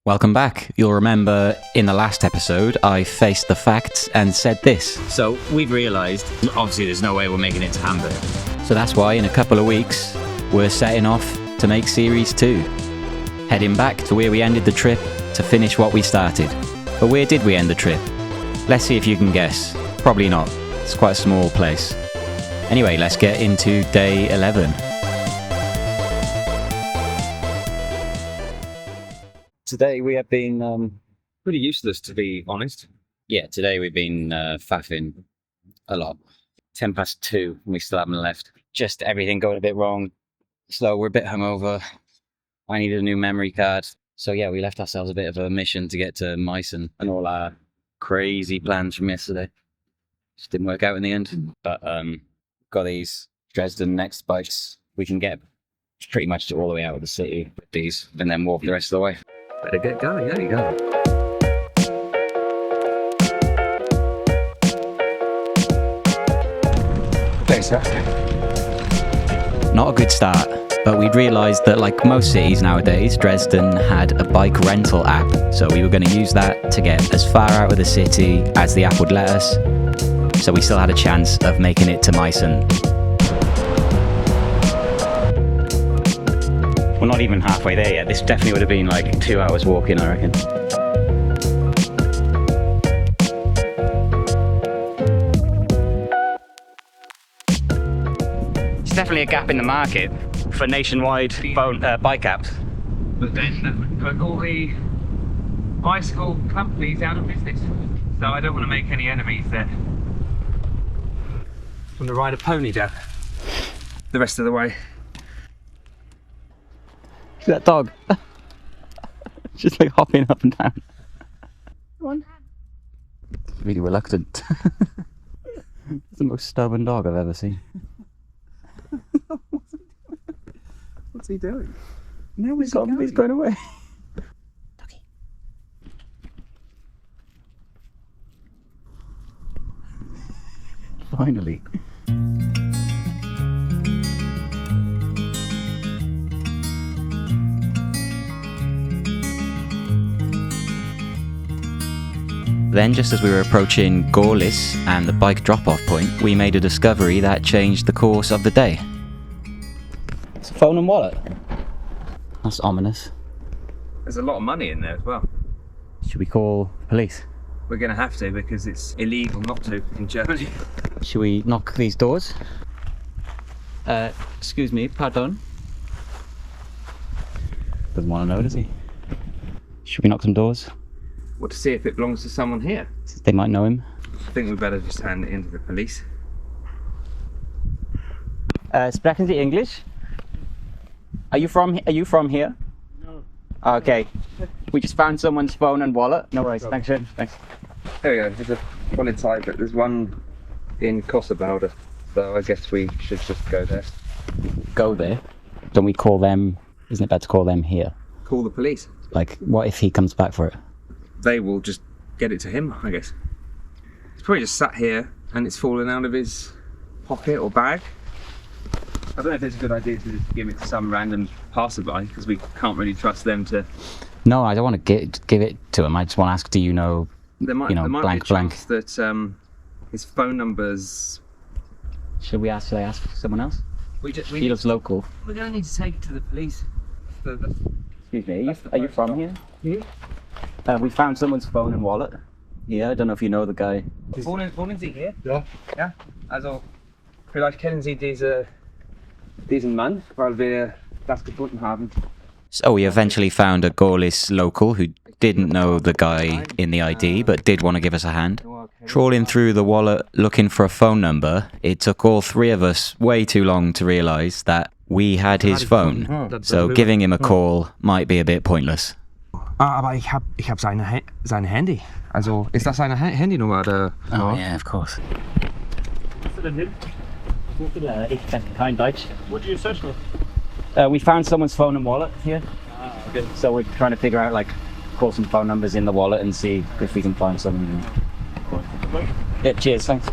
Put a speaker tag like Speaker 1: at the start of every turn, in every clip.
Speaker 1: Welcome back. You'll remember in the last episode, I faced the facts and said this. So we've realised, obviously there's no way we're making it to Hamburg. So that's why in a couple of weeks, we're setting off to make Series 2. Heading back to where we ended the trip to finish what we started. But where did we end the trip? Let's see if you can guess. Probably not. It's quite a small place. Anyway, let's get into day 11. Today we have been
Speaker 2: pretty useless, to be honest.
Speaker 1: Yeah, today we've been faffing a lot. 10 past 2 and we still haven't left. Just everything going a bit wrong. So we're a bit hungover. I needed a new memory card. So yeah, we left ourselves a bit of a mission to get to Meissen and all our crazy plans from yesterday. Just didn't work out in the end. But got these Dresden Next bikes. We can get pretty much all the way out of the city with these and then walk the rest of the way.
Speaker 2: Better get going, there you go. Thanks, sir.
Speaker 1: Not a good start, but we'd realised that like most cities nowadays, Dresden had a bike rental app. So we were going to use that to get as far out of the city as the app would let us. So we still had a chance of making it to Meissen. We're not even halfway there yet. This definitely would have been like 2 hours walking, I reckon. It's definitely a gap in the market for nationwide bike apps.
Speaker 2: But then put all the bicycle companies out of business. So I don't want to make any enemies there. I'm going to ride a pony down the rest of the way.
Speaker 1: That dog. Just like hopping up and down. Come on. Really reluctant. It's the most stubborn dog I've ever seen.
Speaker 2: What's he doing?
Speaker 1: No, he's going away. Doggy. Finally. Then, just as we were approaching Gorlis and the bike drop-off point, we made a discovery that changed the course of the day. It's a phone and wallet. That's ominous.
Speaker 2: There's a lot of money in there as well.
Speaker 1: Should we call police?
Speaker 2: We're going to have to because it's illegal not to in Germany.
Speaker 1: Should we knock these doors? Excuse me, pardon? Doesn't want to know, does he? Should we knock some doors?
Speaker 2: What, to see if it belongs to someone here?
Speaker 1: They might know him.
Speaker 2: I think we better just hand it in to the police.
Speaker 1: Sprechen Sie English? Are you from here?
Speaker 2: No.
Speaker 1: Okay. We just found someone's phone and wallet. No worries. Thanks. Thanks.
Speaker 2: There we go. There's one inside, but there's one in Kosovo. So I guess we should just go there.
Speaker 1: Go there? Don't we call them? Isn't it better to call them here?
Speaker 2: Call the police.
Speaker 1: Like, what if he comes back for it?
Speaker 2: They will just get it to him, I guess. He's probably just sat here and it's fallen out of his pocket or bag. I don't know if it's a good idea to just give it to some random passerby because we can't really trust them to.
Speaker 1: No, I don't want to give it to him. I just want to ask, do you know,
Speaker 2: there might
Speaker 1: blank,
Speaker 2: be a
Speaker 1: blank.
Speaker 2: chance that his phone number's.
Speaker 1: Should I ask someone else? He lives local.
Speaker 2: We're going to need to take it to the police.
Speaker 1: Excuse me, are you from here?
Speaker 2: Yeah.
Speaker 1: We found someone's phone and wallet. Yeah, I don't know if you know the guy.
Speaker 2: Wohnen Sie hier?
Speaker 3: Ja.
Speaker 2: Ja, also vielleicht kennen Sie diesen Mann, weil wir das gefunden haben.
Speaker 1: So we eventually found a Gorlis local who didn't know the guy in the ID but did want to give us a hand. Trawling through the wallet looking for a phone number, it took all three of us way too long to realise that we had his phone. So giving him a call might be a bit pointless.
Speaker 2: Aber ich hab sein Handy. Also, ist das seine Handynummer oder?
Speaker 1: Oh yeah, of course. Kein Deutsch.
Speaker 3: What do you search for?
Speaker 1: We found someone's phone and wallet here.
Speaker 3: Okay.
Speaker 1: So we're trying to figure out, like, call some phone numbers in the wallet and see if we can find something. Yeah, cheers, thanks.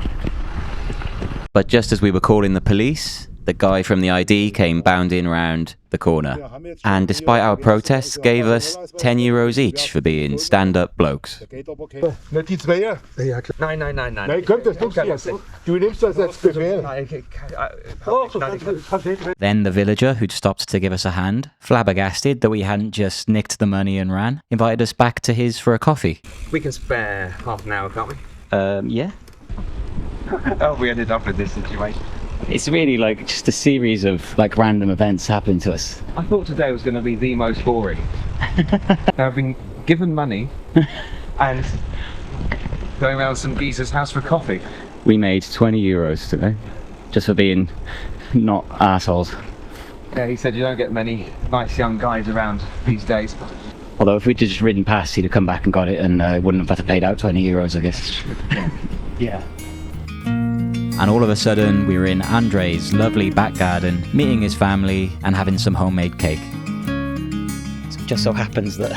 Speaker 1: But just as we were calling the police, the guy from the ID came bounding round the corner, and despite our protests, gave us €10 each for being stand-up blokes.
Speaker 4: Nicht die Zweier?
Speaker 2: Nein.
Speaker 4: Nein, kommt das nicht jetzt. Du nimmst das als Befehl.
Speaker 1: Then the villager, who'd stopped to give us a hand, flabbergasted that we hadn't just nicked the money and ran, invited us back to his for a coffee.
Speaker 2: We can spare half an hour, can't we?
Speaker 1: Yeah.
Speaker 2: Oh, we ended up with this situation.
Speaker 1: It's really like just a series of like random events happening to us.
Speaker 2: I thought today was going to be the most boring. I've been given money and going around some geezer's house for coffee.
Speaker 1: We made €20 today, just for being not assholes.
Speaker 2: Yeah, he said you don't get many nice young guys around these days.
Speaker 1: Although if we'd just ridden past, he'd have come back and got it, and wouldn't have had to pay out €20, I guess.
Speaker 2: Yeah.
Speaker 1: And all of a sudden, we were in Andre's lovely back garden, meeting his family and having some homemade cake. So it just so happens that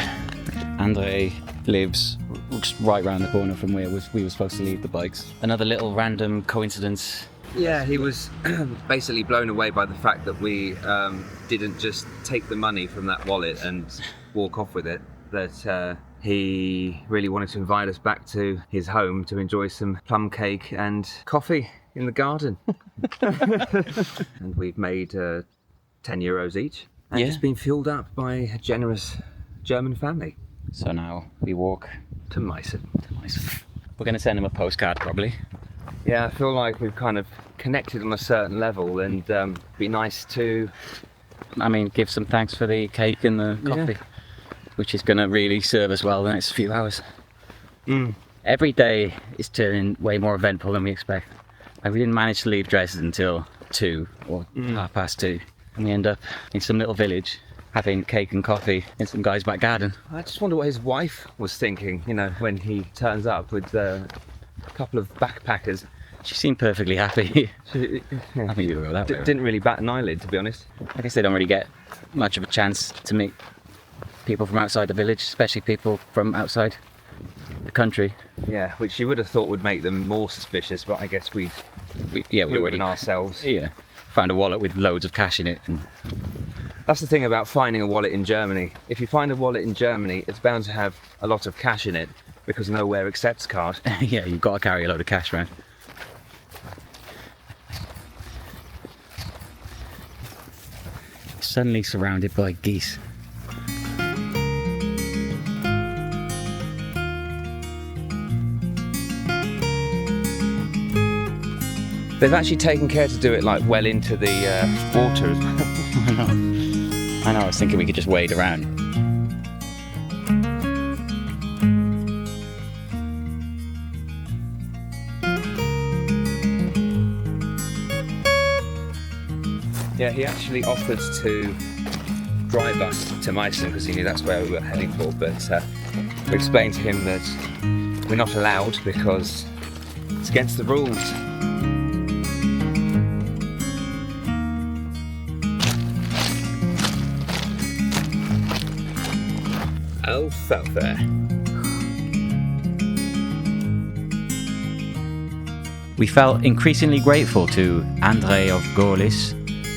Speaker 1: Andre lives just right round the corner from where we were supposed to leave the bikes. Another little random coincidence.
Speaker 2: Yeah, he was basically blown away by the fact that we didn't just take the money from that wallet and walk off with it. That he really wanted to invite us back to his home to enjoy some plum cake and coffee in the garden. And we've made €10 each. And
Speaker 1: Yeah.
Speaker 2: just been fueled up by a generous German family.
Speaker 1: So now we walk
Speaker 2: To Meissen.
Speaker 1: to Meissen. We're going to send him a postcard probably.
Speaker 2: Yeah, I feel like we've kind of connected on a certain level, and be nice to
Speaker 1: Give some thanks for the cake and the coffee, which is going to really serve us well the next few hours. Every day is turning way more eventful than we expect. Like we didn't manage to leave Dresden until 2 or 2:30, and we end up in some little village having cake and coffee in some guy's back garden.
Speaker 2: I just wonder what his wife was thinking, when he turns up with a couple of backpackers.
Speaker 1: She seemed perfectly happy.
Speaker 2: She
Speaker 1: I think you go that way.
Speaker 2: didn't really bat an eyelid, to be honest.
Speaker 1: I guess they don't really get much of a chance to meet people from outside the village, especially people from outside the country.
Speaker 2: Yeah, which you would have thought would make them more suspicious, but I guess we
Speaker 1: We already
Speaker 2: ourselves.
Speaker 1: found a wallet with loads of cash in it. And
Speaker 2: That's the thing about finding a wallet in Germany. If you find a wallet in Germany, it's bound to have a lot of cash in it, because nowhere accepts card.
Speaker 1: yeah, you've got to carry a load of cash around. Suddenly surrounded by geese.
Speaker 2: They've actually taken care to do it like well into the water as well.
Speaker 1: I know, I was thinking we could just wade around.
Speaker 2: Yeah, he actually offered to drive us to Meissen because he knew that's where we were heading for, but we explained to him that we're not allowed because it's against the rules. Alfalfa.
Speaker 1: We felt increasingly grateful to Andre of Gorlis,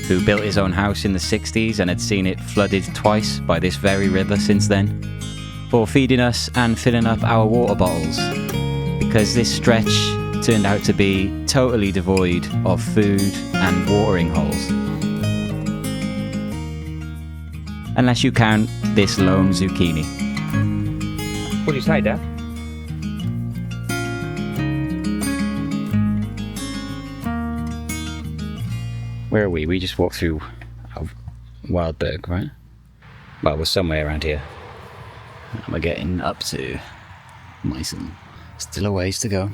Speaker 1: who built his own house in the 60s and had seen it flooded twice by this very river since then, for feeding us and filling up our water bottles, because this stretch turned out to be totally devoid of food and watering holes. Unless you count this lone zucchini.
Speaker 2: What do you say, Dad?
Speaker 1: Where are we? We just walked through Wildberg, right? Well, we're somewhere around here. And we're getting up to Meissen. Still a ways to go.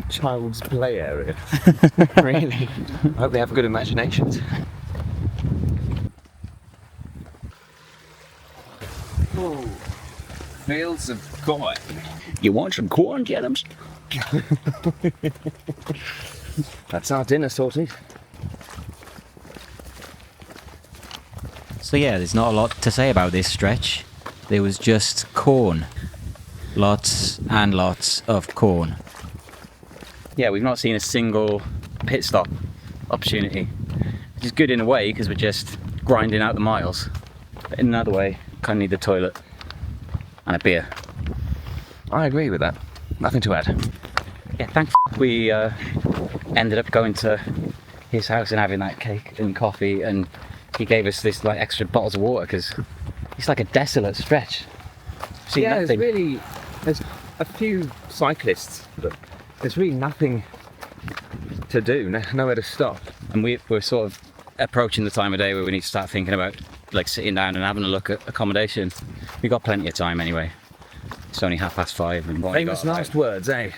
Speaker 2: Child's play area. Really? I hope they have good imaginations. Oh, fields of corn.
Speaker 1: You want some corn, Jadams?
Speaker 2: That's our dinner sorted.
Speaker 1: So yeah, there's not a lot to say about this stretch. There was just corn. Lots and lots of corn. yeah, we've not seen a single pit stop opportunity, which is good in a way because we're just grinding out the miles. But in another way, kind of need the toilet and a beer.
Speaker 2: I agree with that. Nothing to add.
Speaker 1: Yeah, thanks. We ended up going to his house and having that cake and coffee, and he gave us this like extra bottles of water because it's like a desolate stretch. See
Speaker 2: Yeah,
Speaker 1: nothing.
Speaker 2: there's a few cyclists, but there's really nothing to do, nowhere to stop.
Speaker 1: And we're sort of approaching the time of day where we need to start thinking about like sitting down and having a look at accommodation. We got plenty of time anyway. It's only 5:30 and we've
Speaker 2: Famous last words, eh?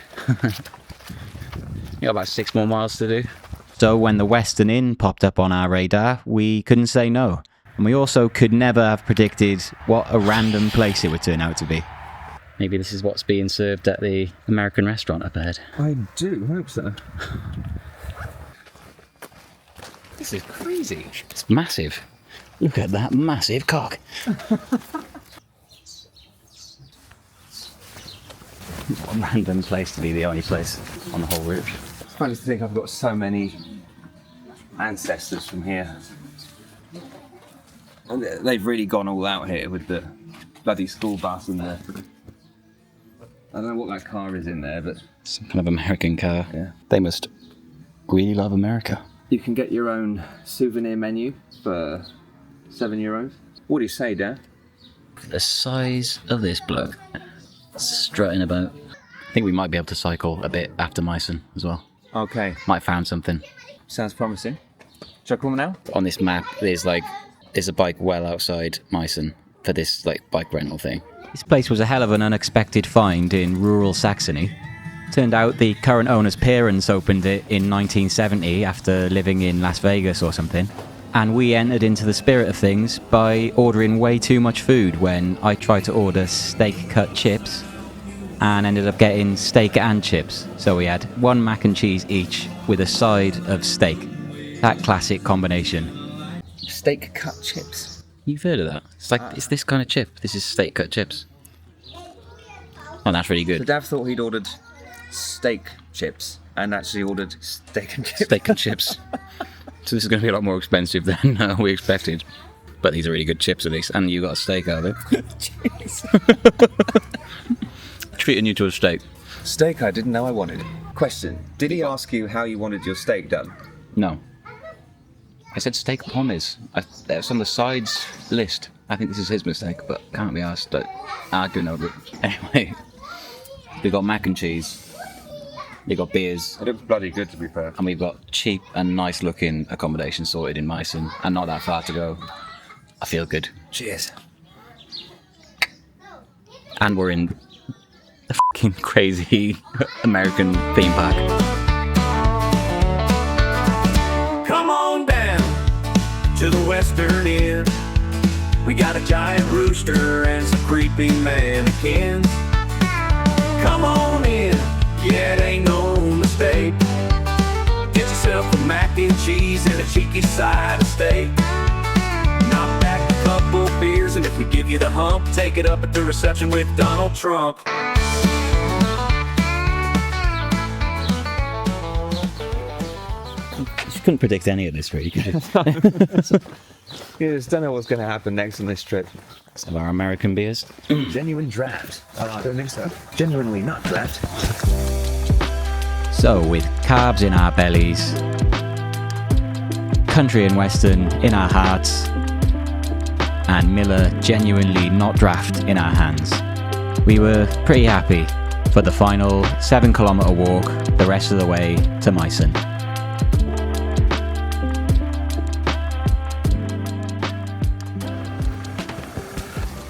Speaker 1: got about 6 more miles to do. So when the Western Inn popped up on our radar, we couldn't say no. And we also could never have predicted what a random place it would turn out to be. Maybe this is what's being served at the American restaurant up ahead.
Speaker 2: I do hope so. This is crazy.
Speaker 1: It's massive. Look at that massive cock. What a random place to be the only place on the whole route.
Speaker 2: It's funny to think I've got so many ancestors from here. And they've really gone all out here with the bloody school bus and the... I don't know what that car is in there, but...
Speaker 1: Some kind of American car.
Speaker 2: Yeah.
Speaker 1: They must really love America.
Speaker 2: You can get your own souvenir menu for €7. What do you say, Dan?
Speaker 1: The size of this bloke. Strutting about. I think we might be able to cycle a bit after Meissen as well.
Speaker 2: Okay,
Speaker 1: Might have found something.
Speaker 2: sounds promising. Shall I call them now?
Speaker 1: On this map, there's a bike well outside Meissen for this like bike rental thing. This place was a hell of an unexpected find in rural Saxony. Turned out the current owner's parents opened it in 1970 after living in Las Vegas or something. And we entered into the spirit of things by ordering way too much food when I tried to order steak cut chips and ended up getting steak and chips. So we had one mac and cheese each with a side of steak. That classic combination.
Speaker 2: Steak cut chips.
Speaker 1: You've heard of that? It's like, it's this kind of chip. This is steak cut chips. Oh, that's really
Speaker 2: So
Speaker 1: good.
Speaker 2: Dav thought he'd ordered steak chips and actually ordered steak and chips.
Speaker 1: Steak and chips. So this is going to be a lot more expensive than we expected. But these are really good chips at least. And you got a steak out of it. Treating you to a steak.
Speaker 2: Steak I didn't know I wanted. Question, did he ask you how you wanted your steak done?
Speaker 1: No. I said steak upon this. It's on the sides list. I think this is his mistake, but can't be asked. But I do know. But anyway, we got mac and cheese. We got beers.
Speaker 2: It looks bloody good, to be fair.
Speaker 1: And we've got cheap and nice looking accommodation sorted in Meissen, and not that far to go. I feel good.
Speaker 2: Cheers.
Speaker 1: And we're in the fucking crazy American theme park.
Speaker 5: Come on down to the Western Inn. We got a giant rooster and some creepy mannequins. Come on in, yeah, it ain't no mistake. Get yourself a mac and cheese and a cheeky side of steak. Knock back a couple beers, and if we give you the hump, take it up at the reception with Donald Trump.
Speaker 1: You couldn't predict any of this, really, could you?
Speaker 2: You just don't know what's going to happen next on this trip.
Speaker 1: Some of our American beers.
Speaker 2: Genuine draft. I don't think so. Genuinely not draft.
Speaker 1: So, with carbs in our bellies, country and western in our hearts, and Miller genuinely not draft in our hands, we were pretty happy for the final 7-kilometre walk the rest of the way to Meissen.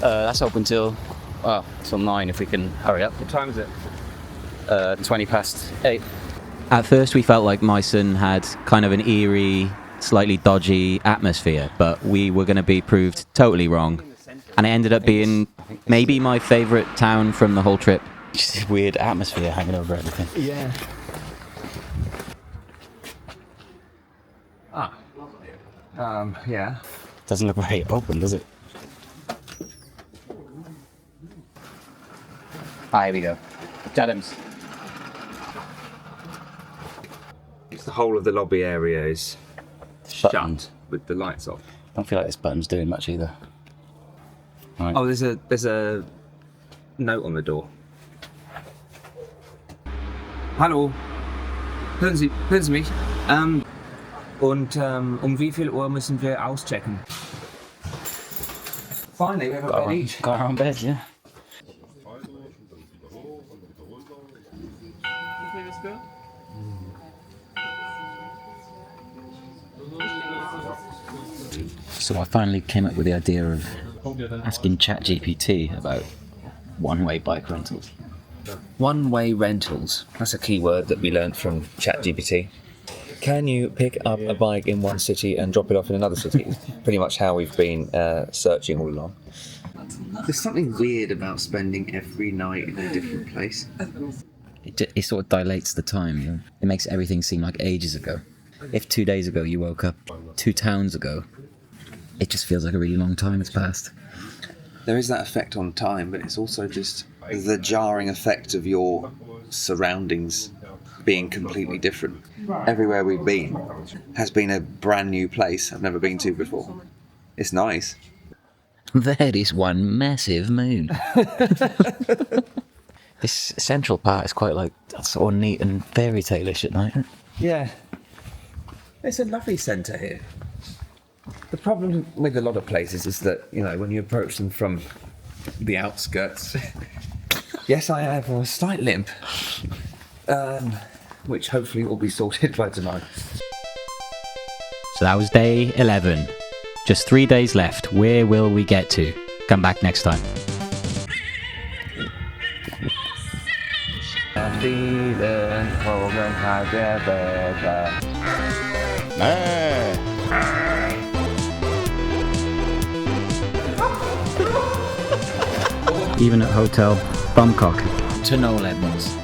Speaker 1: That's open till 9 if we can hurry up.
Speaker 2: What time is it?
Speaker 1: 20 past 8. At first we felt like Meissen had kind of an eerie, slightly dodgy atmosphere, but we were going to be proved totally wrong. And it ended up being maybe my favourite town from the whole trip. Just this weird atmosphere hanging over everything.
Speaker 2: Yeah. Yeah.
Speaker 1: Doesn't look very open, does it? Ah, here we go. Jadams.
Speaker 2: whole of the lobby area is shut with the lights off.
Speaker 1: I don't feel like this button's doing much either. Right.
Speaker 2: Oh, there's a note on the door. Hallo, hören Sie mich? Und wie viel Uhr müssen wir auschecken? Finally, we have a bed each.
Speaker 1: Got our own bed, yeah. So I finally came up with the idea of asking ChatGPT about one-way bike rentals.
Speaker 2: One-way rentals. That's a key word that we learned from ChatGPT. Can you pick up a bike in one city and drop it off in another city? It's pretty much how we've been searching all along. There's something weird about spending every night in a different place.
Speaker 1: It sort of dilates the time, you know? It makes everything seem like ages ago. If 2 days ago you woke up 2 towns ago, it just feels like a really long time has passed.
Speaker 2: There is that effect on time, but it's also just the jarring effect of your surroundings being completely different. Everywhere we've been has been a brand new place I've never been to before. It's nice.
Speaker 1: There is one massive moon. This central part is quite like sort of neat and fairy tale-ish at night.
Speaker 2: Yeah. It's a lovely centre here. The problem with a lot of places is that, you know, when you approach them from the outskirts, yes, I have a slight limp, which hopefully will be sorted by tonight.
Speaker 1: So that was day 11. Just 3 days left. Where will we get to? Come back next time. Even at Hotel Bumcock. To Noel Edmonds.